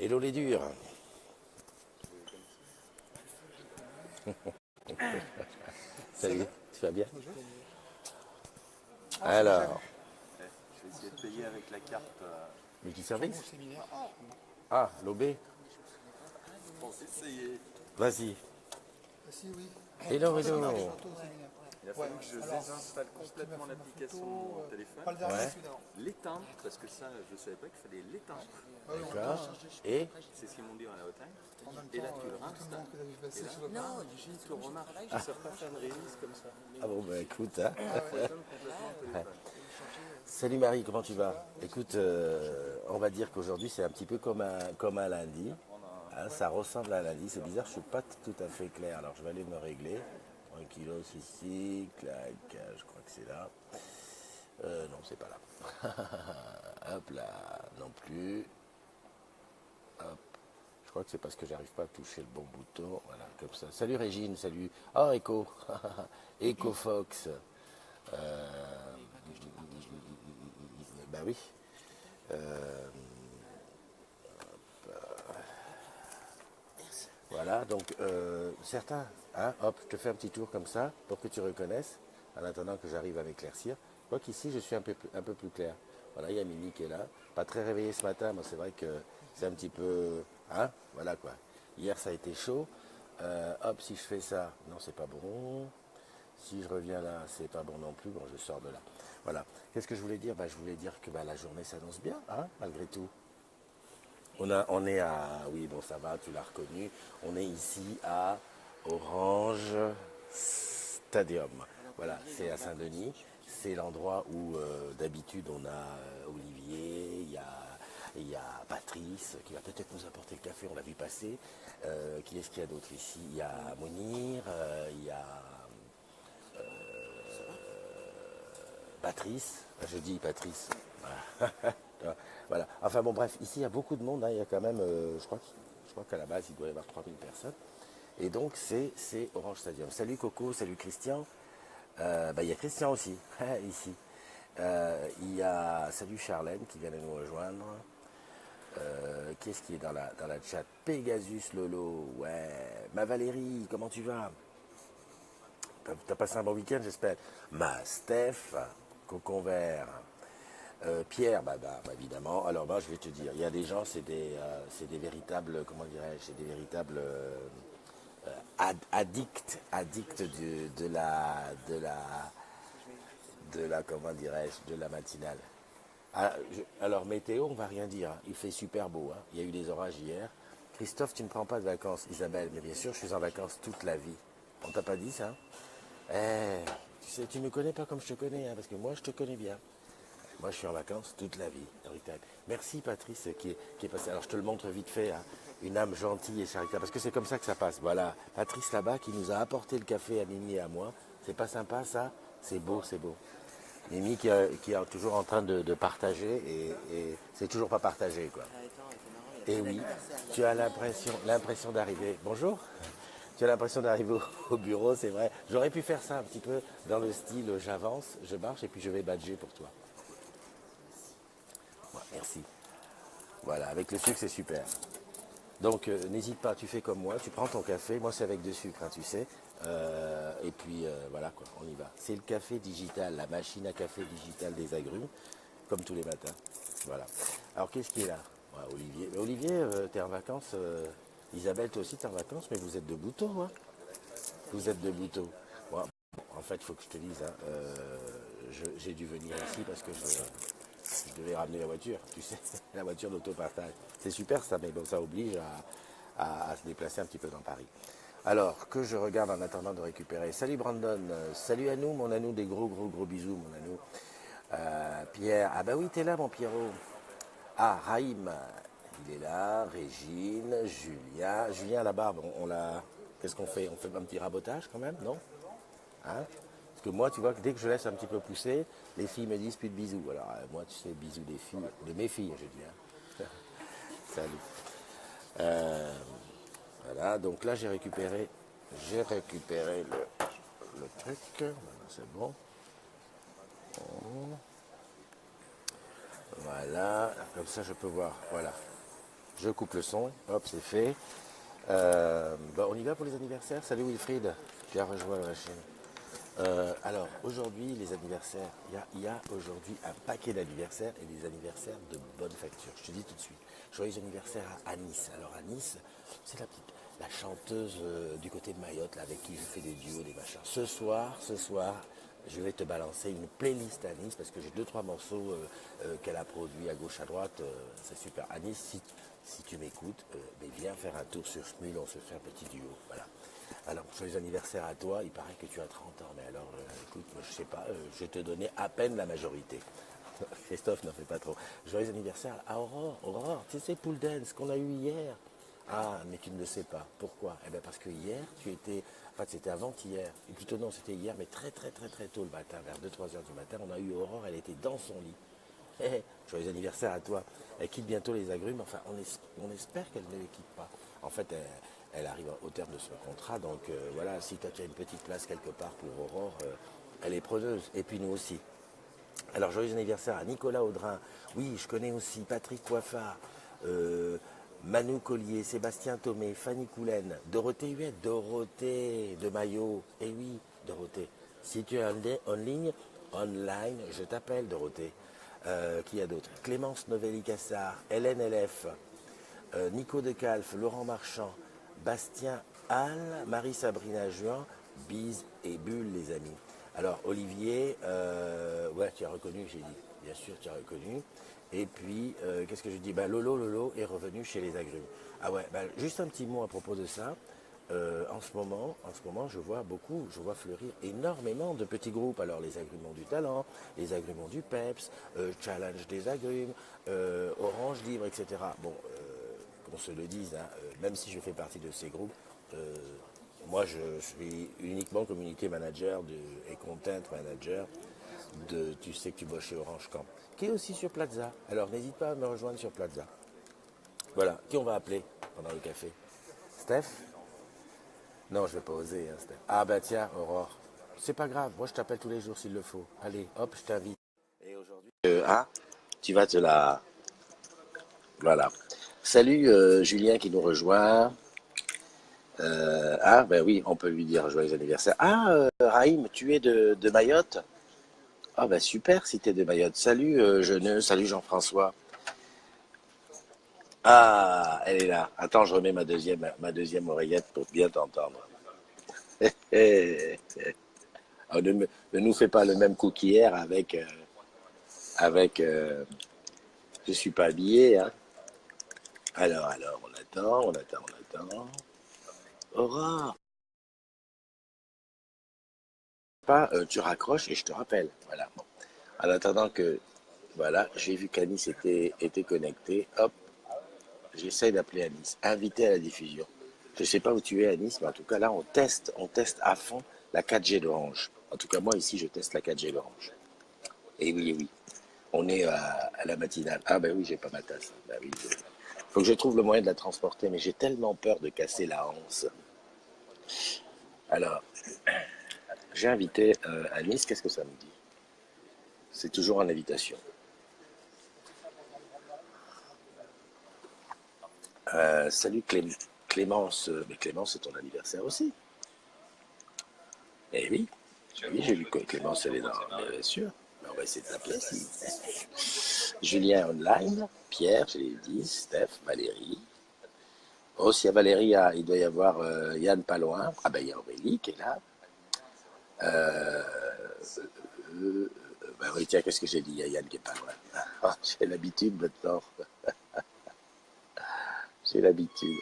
Hello les durs. Salut, tu vas bien? Alors, Je vais essayer de payer avec la carte multiservice? Ah, l'OB? pour essayer. Vas-y. Si, oui. Hello, En fait, il hello. a des photos, c'est bien. Il a fallu que je désinstalle complètement l'application de mon téléphone, Pas le dernier, Ouais. celui d'avant. l'éteindre, parce que ça, je ne savais pas qu'il fallait l'éteindre. Ah oui, en même D'accord. temps, Et C'est ce qu'ils m'ont dit dans la hotline. en même Et là, temps, tu le tout le réinstalles. monde que vous avez Et passé là, sur le non, tu le remarques. Je ne sais pas faire une release comme ça. ah bon bah écoute, hein. Il faut éteindre complètement le téléphone. Salut Marie, comment tu vas? Écoute, on va dire qu'aujourd'hui c'est un petit peu comme un lundi. Hein, ça ressemble à un lundi, c'est bizarre, je suis pas tout à fait clair. Alors je vais aller me régler. Tranquillos ici, clac, je crois que c'est là. Non, c'est pas là. Hop là, non plus. Hop. Je crois que c'est parce que j'arrive pas à toucher le bon bouton. Voilà, comme ça. Salut Régine, salut. Oh, Echo. Echo Fox. Ben oui. Voilà, donc certains, hein, hop, je te fais un petit tour comme ça pour que tu reconnaisses, en attendant que j'arrive à m'éclaircir. Quoi qu'ici, je suis un peu plus clair. Voilà, il y a Mimi qui est là. Pas très réveillé ce matin, mais c'est vrai que c'est un petit peu. Hein, voilà quoi. Hier, ça a été chaud. Hop, si je fais ça, non, c'est pas bon. Si je reviens là, c'est pas bon non plus. Bon, je sors de là. Voilà. Qu'est-ce que je voulais dire? Je voulais dire que la journée s'annonce bien, hein, malgré tout. On est à, oui bon ça va, tu l'as reconnu, on est ici à Orange Stadium. Voilà, c'est à Saint-Denis, c'est l'endroit où d'habitude on a Olivier, il y a Patrice qui va peut-être nous apporter le café, on l'a vu passer. Qui est-ce qu'il y a d'autre ici? Il y a Mounir, il y a Patrice, je dis Patrice. Voilà. Enfin bon, bref, ici il y a beaucoup de monde, hein. Il y a quand même, je crois qu'à la base il doit y avoir 3000 personnes. Et donc c'est Orange Stadium. Salut Coco, salut Christian. Il y a Christian aussi, ici. Il y a, salut Charlène qui vient de nous rejoindre. Qui est-ce qui est dans la chat? Pegasus Lolo, ouais. Ma Valérie, comment tu vas? T'as passé un bon week-end, j'espère. Ma Steph, Cocon Vert. Pierre, évidemment. Alors, je vais te dire, il y a des gens, c'est des véritables, comment dirais-je, c'est des véritables addicts comment dirais-je, de la matinale. Alors, météo, on va rien dire. Hein. Il fait super beau. Hein. Il y a eu des orages hier. Christophe, tu ne prends pas de vacances, Isabelle. Mais bien sûr, je suis en vacances toute la vie. On t'a pas dit ça? Tu sais, tu ne me connais pas comme je te connais, hein, parce que moi, je te connais bien. Moi, je suis en vacances toute la vie. Merci Patrice qui est passé. Alors, je te le montre vite fait. Hein. Une âme gentille et charitable. Parce que c'est comme ça que ça passe. Voilà. Patrice là-bas qui nous a apporté le café à Mimi et à moi. C'est pas sympa ça? C'est beau, c'est beau. Mimi qui est toujours en train de partager et c'est toujours pas partagé quoi. Et oui, tu as l'impression d'arriver. Bonjour. Tu as l'impression d'arriver au bureau, c'est vrai. J'aurais pu faire ça un petit peu dans le style j'avance, je marche et puis je vais badger pour toi. Ouais, merci. Voilà, avec le sucre c'est super. Donc n'hésite pas, tu fais comme moi, tu prends ton café, moi c'est avec du sucre, hein, tu sais. Et puis voilà quoi, on y va. C'est le café digital, la machine à café digital des agrumes, comme tous les matins. Voilà. Alors qu'est-ce qui est là? Ouais, Olivier. Mais Olivier, t'es en vacances. Isabelle, toi aussi t'es en vacances, mais vous êtes de Bouteau, hein? Vous êtes de Bouteau. Bon, en fait, il faut que je te dise, hein, j'ai dû venir ici parce que je devais ramener la voiture, tu sais, la voiture d'autopartage. C'est super ça, mais bon, ça oblige à se déplacer un petit peu dans Paris. Alors, que je regarde en attendant de récupérer. Salut Brandon, salut à nous, mon Anou, des gros bisous, mon Anou. Pierre, ah bah oui, t'es là, mon Pierrot. Ah, Raïm, il est là, Régine, Julien. Julien, là-bas, bon, on l'a... Qu'est-ce qu'on fait? On fait un petit rabotage quand même, non? Hein? Parce que moi, tu vois, que dès que je laisse un petit peu pousser, les filles me disent plus de bisous. Alors, moi, tu sais, bisous des filles, de mes filles, je dis. Hein. Salut. Voilà, donc là, j'ai récupéré le truc. Voilà, c'est bon. Voilà, comme ça, je peux voir. Voilà. je coupe le son, hop, c'est fait. On y va pour les anniversaires. Salut Wilfried, tu as rejoint la chaîne. Alors, aujourd'hui, les anniversaires, il y a aujourd'hui un paquet d'anniversaires et des anniversaires de bonne facture. Je te dis tout de suite. Joyeux anniversaire à Anis. Alors, Anis, c'est la chanteuse du côté de Mayotte, là, avec qui je fais des duos, des machins. Ce soir, je vais te balancer une playlist à Nice parce que j'ai 2-3 morceaux qu'elle a produits à gauche, à droite. C'est super. À Nice, si tu m'écoutes, mais viens faire un tour sur Smule, on se fait un petit duo. Voilà. Alors, joyeux anniversaire à toi. Il paraît que tu as 30 ans. Mais alors, écoute, moi, je sais pas, je vais te donner à peine la majorité. Christophe n'en fait pas trop. Joyeux anniversaire à Aurore. Aurore, tu sais, Pool Dance qu'on a eu hier. Ah, mais tu ne le sais pas. Pourquoi? Eh bien, parce que hier, tu étais... Enfin, c'était avant-hier. Et plutôt, non, c'était hier, mais très, très, très, très tôt le matin, vers 2-3 heures du matin. On a eu Aurore, elle était dans son lit. Joyeux anniversaire à toi. Elle quitte bientôt les agrumes. Enfin, on espère qu'elle ne les quitte pas. En fait, elle arrive au terme de son contrat. Donc, voilà, si toi, tu as une petite place quelque part pour Aurore, elle est preneuse. Et puis, nous aussi. Alors, joyeux anniversaire à Nicolas Audrin. Oui, je connais aussi Patrick Coiffard, Manu Collier, Sébastien Thomé, Fanny Coulaine, Dorothée Huette, Dorothée de Maillot. Eh oui, Dorothée. Si tu es en ligne, online, je t'appelle Dorothée. Qui y a d'autres? Clémence Novelli-Cassard, Hélène LF, Nico Decalf, Laurent Marchand, Bastien Hall, Marie-Sabrina Juin, Bise et Bulle, les amis. Alors, Olivier, ouais, tu as reconnu, j'ai dit. Bien sûr, tu as reconnu. Et puis, qu'est-ce que je dis? Lolo est revenu chez les agrumes. Ah ouais, juste un petit mot à propos de ça. En ce moment, je vois fleurir énormément de petits groupes. Alors, les agrumes ont du talent, les agrumes ont du peps, challenge des agrumes, Orange Libre, etc. Bon, qu'on se le dise, hein, même si je fais partie de ces groupes, moi, je suis uniquement community manager et content manager tu sais que tu bosses chez Orange Camp, qui est aussi sur Plaza. Alors, n'hésite pas à me rejoindre sur Plaza. Voilà. Qui on va appeler pendant le café? Steph? Non, je vais pas oser, hein, Steph. Ah, bah tiens, Aurore. C'est pas grave. Moi, je t'appelle tous les jours s'il le faut. Allez, hop, je t'invite. Et aujourd'hui, tu vas te la... Voilà. Salut, Julien qui nous rejoint. Ben oui, on peut lui dire joyeux anniversaire. Raïm, tu es de Mayotte? Ah, ben super si tu es de Mayotte. Salut, Jeuneux, salut Jean-François. Ah, elle est là. Attends, je remets ma deuxième oreillette pour bien t'entendre. Ah, ne nous fais pas le même coup qu'hier avec je suis pas habillé, hein. Alors, on attend. Aurore, pas, tu raccroches et je te rappelle. Voilà. Bon. En attendant que, voilà, j'ai vu qu'Anis était connecté. Hop, j'essaye d'appeler Anis. Invité à la diffusion. Je ne sais pas où tu es, Anis, mais en tout cas, là, on teste à fond la 4G d'Orange. En tout cas, moi, ici, je teste la 4G d'Orange. Et oui, oui. On est à la matinale. Ah, ben oui, j'ai pas ma tasse. Ben oui, faut que je trouve le moyen de la transporter, mais j'ai tellement peur de casser la hanse. Alors, j'ai invité Anis, qu'est-ce que ça me dit? C'est toujours en invitation. Salut Clémence, mais Clémence, c'est ton anniversaire aussi. Eh oui, oui, j'ai vu que Clémence, elle est dans, bien sûr. On va essayer de t'appeler. Julien online, Pierre, j'ai dit, Steph, Valérie. Oh, s'il y a Valérie, il doit y avoir Yann pas loin. Ah ben, il y a Aurélie qui est là. Ben oui, tiens, qu'est-ce que j'ai dit? Il y a Yann qui est pas loin. Ah, j'ai l'habitude maintenant. J'ai l'habitude.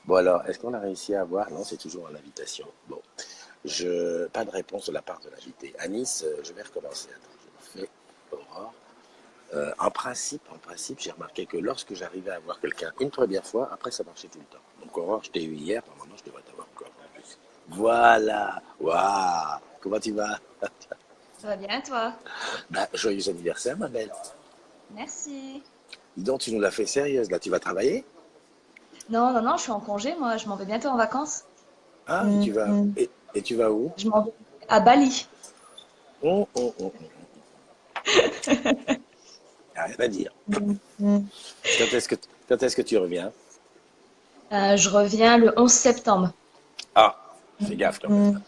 Bon alors, est-ce qu'on a réussi à avoir? Non, c'est toujours en invitation. Bon, pas de réponse de la part de l'invité. Anis, je vais recommencer. Attends, je fais Aurore. En principe, j'ai remarqué que lorsque j'arrivais à voir quelqu'un une première fois, après ça marchait tout le temps. Donc Aurore, je t'ai eu hier, normalement je devrais t'avoir encore en plus. Voilà. Waouh. Comment tu vas? Ça va bien, toi? Joyeux anniversaire, ma belle. Merci. Dis donc, tu nous l'as fait sérieuse. Là, tu vas travailler? Non, non, non, je suis en congé, moi, je m'en vais bientôt en vacances. Ah, et tu vas, et tu vas où? Je m'en vais à Bali. Oh, oh, oh, oh. Y a rien à dire. Quand est-ce que tu reviens? Je reviens le 11 septembre. Ah, fais gaffe quand même.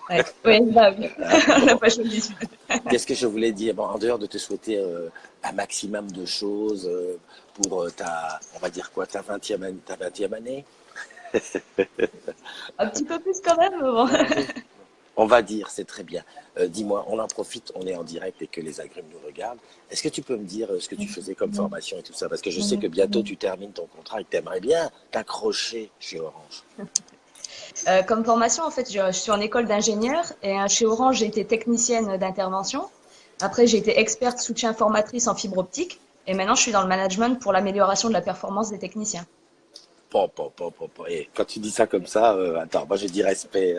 Ouais. Oui, bah oui. On n'a Bon, pas choisi. qu'est-ce que je voulais dire? Bon, en dehors de te souhaiter un maximum de choses pour on va dire quoi, ta 20e année? Un petit peu plus quand même, mais bon. Ah oui. On va dire, c'est très bien. Dis-moi, on en profite, on est en direct et que les agrumes nous regardent. Est-ce que tu peux me dire ce que tu faisais comme formation et tout ça? Parce que je sais que bientôt tu termines ton contrat et que tu aimerais bien t'accrocher chez Orange. Comme formation, en fait, je suis en école d'ingénieur et chez Orange, j'ai été technicienne d'intervention. Après, j'ai été experte soutien formatrice en fibre optique et maintenant, je suis dans le management pour l'amélioration de la performance des techniciens. Et quand tu dis ça comme ça, attends, moi je dis respect.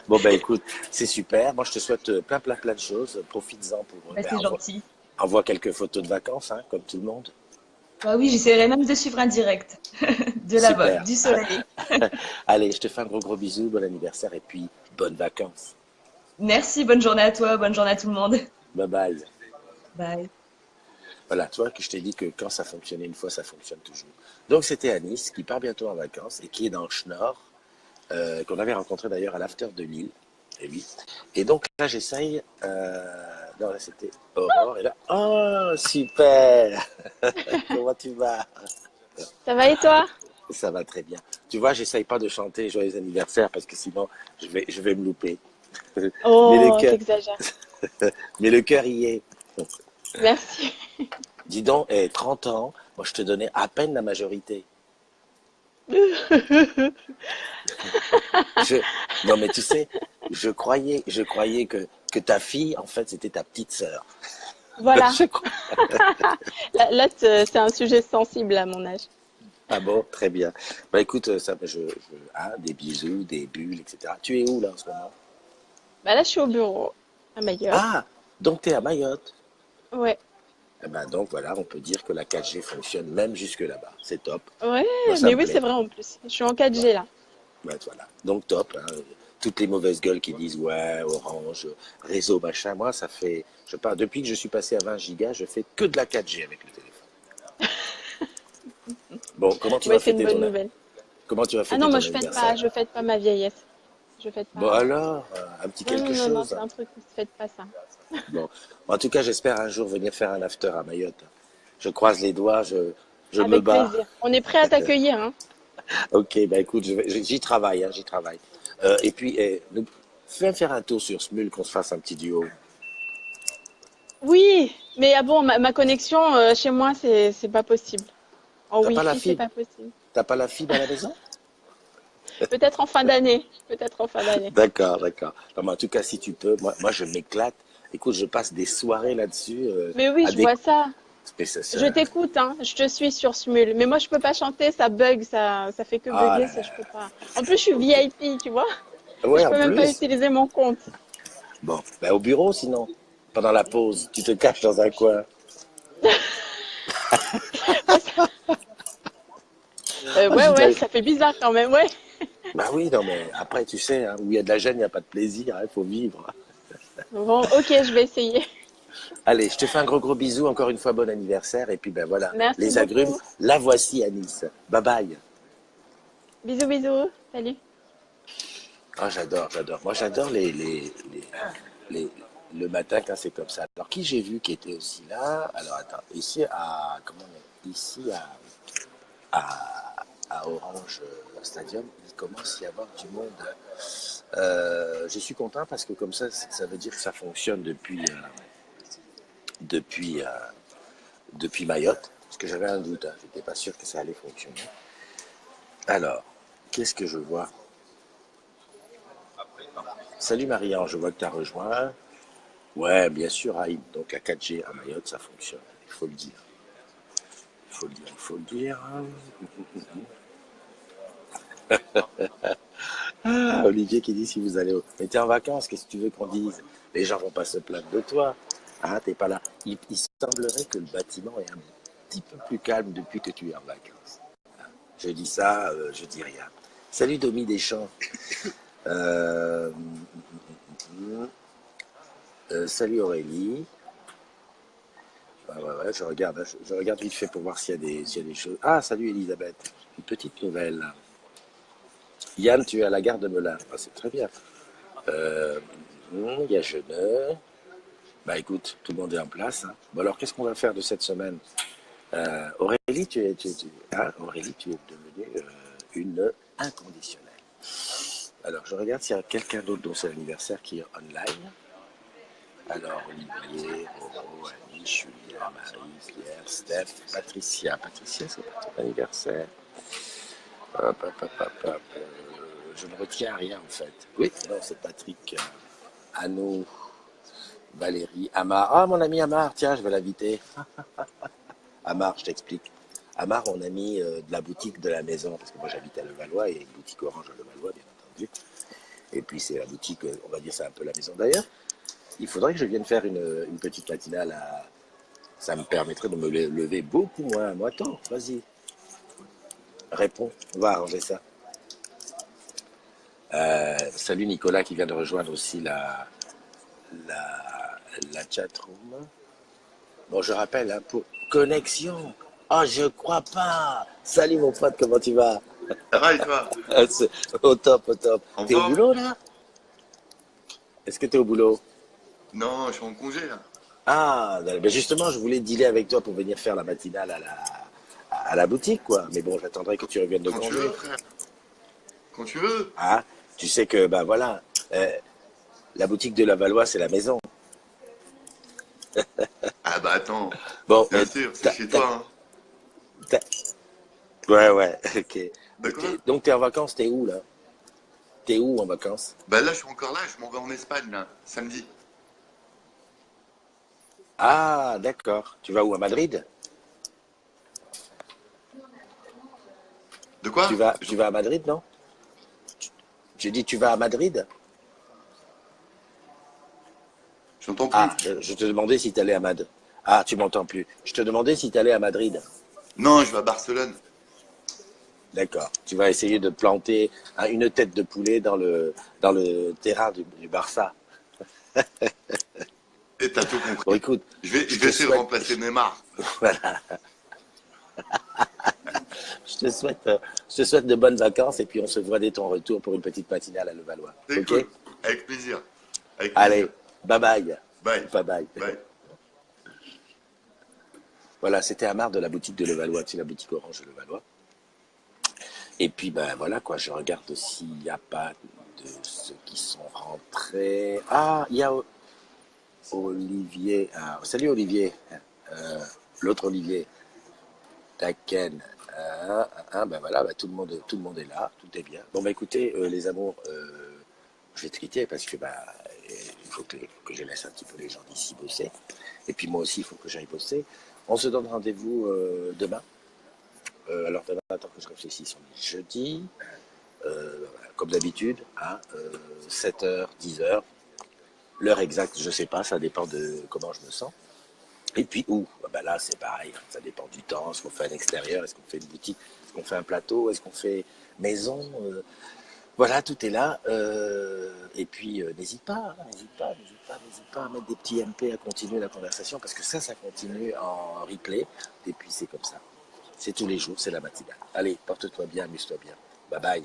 Bon ben écoute, c'est super. Moi je te souhaite plein de choses. Profites-en pour Bah, c'est gentil. envoie quelques photos de vacances, hein, comme tout le monde. Bah oui, j'essaierai même de suivre un direct de là-bas, Super. du soleil. Allez, je te fais un gros bisou, bon anniversaire et puis bonnes vacances. Merci, bonne journée à toi, bonne journée à tout le monde. Bye bye. Bye. Voilà, tu vois que je t'ai dit que quand ça fonctionnait une fois, ça fonctionne toujours. Donc c'était Anis qui part bientôt en vacances et qui est dans le Schnorr, qu'on avait rencontré d'ailleurs à l'after de Lille. Et oui. Et donc là, j'essaye. Non, là c'était Aurore. Et là, oh, super. Comment tu vas? Ça va et toi? Ça va très bien. Tu vois, j'essaye pas de chanter Joyeux anniversaire parce que sinon, je vais me louper. Mais le Oh, cœur, t'exagères. mais le cœur y est. Merci. Dis donc, 30 ans, moi je te donnais à peine la majorité. Je, non, mais tu sais, je croyais que ta fille, en fait, c'était ta petite sœur. Voilà. Je crois. Là, c'est un sujet sensible à mon âge. Ah bon, très bien. Bah écoute, hein, des bisous, des bulles, etc. Tu es où là en ce moment? Bah là, je suis au bureau, à Mayotte. Ah, donc tu es à Mayotte. Ouais. Eh ben donc voilà, on peut dire que la 4G fonctionne même jusque là-bas. C'est top. Ouais, Moi, ça mais me oui, c'est plaît. vrai en plus. Je suis en 4G là. Ouais, voilà. Donc top, hein. Toutes les mauvaises gueules qui disent ouais, Orange, réseau, machin. Moi, ça fait, je sais pas, depuis que je suis passé à 20 gigas, je fais que de la 4G avec le téléphone. Bon, Ouais, c'est une bonne nouvelle. comment tu vas Ah fêter non, moi ton anniversaire? je fête pas ma vieillesse. Je fête Bon pas. alors, un petit Non, quelque non, non, non, chose. c'est un truc qui se fête pas ça. Bon, en tout cas, j'espère un jour venir faire un after à Mayotte. Je croise les doigts, je me Avec bats. plaisir. On est prêt à t'accueillir, hein. Ok, bah écoute, j'y travaille, hein, j'y travaille. Et puis, fais faire un tour sur Smule, qu'on se fasse un petit duo. Oui, mais ah bon, ma connexion chez moi, c'est pas possible. En T'as pas la Wi-Fi, c'est fibre? pas possible. T'as pas la fibre à la maison? Peut-être en fin d'année. Peut-être en fin d'année. D'accord, d'accord. Non, mais en tout cas, si tu peux, moi je m'éclate. Écoute, je passe des soirées là-dessus, Mais oui, à je des... vois ça. mais Je t'écoute, hein. Je te suis sur Smule. Mais moi, je peux pas chanter, ça bug, ça fait que Ah bugger, là ça, là, je peux pas. En plus, je suis ok. VIP, tu vois. Ouais, Je en peux même pas plus. utiliser mon compte. Bon, bah au bureau sinon. Pendant la pause, tu te caches dans un coin. Ouais, Ah, ouais, ouais, j'imagine. ça fait bizarre quand même, ouais. Bah oui, non, mais après, tu sais, hein, où il y a de la gêne, il n'y a pas de plaisir, il faut vivre. Bon, ok, je vais essayer. Allez, je te fais un gros bisou, encore une fois, bon anniversaire. Et puis, ben voilà, Merci les agrumes, beaucoup. la voici à Nice. Bye bye. Bisous, bisous. Salut. Ah, j'adore. Moi, j'adore les- le matin quand c'est comme ça. Alors, qui j'ai vu qui était aussi là? Alors, attends, ici à Orange Stadium, il commence à y avoir du monde. Je suis content parce que comme ça veut dire que ça fonctionne depuis, depuis Mayotte. Parce que j'avais un doute, hein, j'étais pas sûr que ça allait fonctionner. Alors, qu'est-ce que je vois? Salut Marie-Ange, je vois que tu as rejoint. Ouais, bien sûr, Aïd. Donc la 4G à Mayotte, ça fonctionne. Il faut le dire. Il faut le dire. Ah, Olivier qui dit si vous allez. Mais t'es en vacances, qu'est-ce que tu veux qu'on dise? Les gens vont pas se plaindre de toi. Hein, t'es pas là. Il semblerait que le bâtiment est un petit peu plus calme depuis que tu es en vacances. Je dis ça, je dis rien. Salut Domi Deschamps. Euh, salut Aurélie. Ouais, je regarde, hein, je regarde vite fait pour voir s'il y a des choses. Ah, salut Elisabeth. Une petite nouvelle. Yann, tu es à la gare de Melun. Ah, c'est très bien. Euh, il y a Jeuneux. Bah écoute, tout le monde est en place, hein. Bon alors, qu'est-ce qu'on va faire de cette semaine? Aurélie, Aurélie, tu es devenue une inconditionnelle. Alors, je regarde s'il y a quelqu'un d'autre dont c'est l'anniversaire qui est online. Alors, Olivier, Roro, Annie, Julien, Marie, Pierre, Steph, Patricia. Patricia, c'est pas ton anniversaire. Hop, hop, hop, hop, hop. Je ne retiens rien en fait. Oui, non, c'est Patrick, Anno, Valérie, Amar. Ah, mon ami Amar, tiens, je vais l'inviter. Amar, je t'explique. Amar, mon ami de la boutique de la maison, parce que moi j'habite à Levallois et une boutique Orange à Levallois, bien entendu. Et puis c'est la boutique, on va dire c'est un peu la maison d'ailleurs. Il faudrait que je vienne faire une petite matinale à... Ça me permettrait de me lever beaucoup moins. Moi, attends, vas-y, réponds, on va arranger ça. Salut Nicolas qui vient de rejoindre aussi la chatroom. Bon, je rappelle, hein, pour connexion. Oh, je crois pas. Salut mon pote, comment tu vas? Ça va et toi? Au top, au top. En T'es au forme? boulot là? Est-ce que t'es au boulot? Non, je suis en congé là. Ah, ben justement, je voulais dealer avec toi pour venir faire la matinale à la boutique, quoi. Mais bon, j'attendrai que tu reviennes de Quand tu congé. veux, frère. Quand tu veux. Ah, tu sais que, ben voilà, la boutique de Lavallois, c'est la maison. Ah bah attends, Bon, bien sûr, c'est chez toi, hein. t'as- ouais, ok. D'accord? Donc, t'es en vacances, t'es où, là? T'es où en vacances? Bah là, je suis encore là, je m'en vais en Espagne, là, samedi. Ah, d'accord. Tu vas où, à Madrid? De quoi? Tu vas à Madrid, non? J'ai dit, tu vas à Madrid? J'entends plus. Ah, je te demandais si t'allais à Madrid. Ah, tu m'entends plus. Je te demandais si t'allais à Madrid. Non, je vais à Barcelone. D'accord. Tu vas essayer de planter une tête de poulet dans le terrain du Barça. Et t'as tout Bon, compris. écoute, Je vais te essayer de souhaite- remplacer Neymar. voilà. Je te souhaite de bonnes vacances et puis on se voit dès ton retour pour une petite matinale à Levallois. C'est Ok? cool. Avec plaisir. Avec Allez, plaisir. bye bye. Bye. Bye bye. Bye. Voilà, c'était Amar de la boutique de Levallois, c'est la boutique Orange de Levallois. Et puis ben voilà quoi, je regarde s'il n'y a pas de ceux qui sont rentrés. Ah, il y a Olivier. Ah, salut Olivier. Euh, L'autre Olivier. Taken. Ben voilà, ben tout le monde est là, tout est bien. Bon bah écoutez, les amours, je vais te quitter parce que bah il faut que je laisse un petit peu les gens d'ici bosser. Et puis moi aussi, il faut que j'aille bosser. On se donne rendez-vous demain. Alors demain, attends que je réfléchisse, on est jeudi. Voilà, comme d'habitude, hein, 7h, 10h. L'heure exacte, je sais pas, ça dépend de comment je me sens. Et puis où? Ben là, c'est pareil, ça dépend du temps. Est-ce qu'on fait un extérieur? Est-ce qu'on fait une boutique? Est-ce qu'on fait un plateau? Est-ce qu'on fait maison? Voilà, tout est là. Et puis, n'hésite pas, hein, n'hésite pas à mettre des petits MP à continuer la conversation parce que ça continue en replay. Et puis, c'est comme ça. C'est tous les jours, c'est la matinale. Allez, porte-toi bien, amuse-toi bien. Bye bye.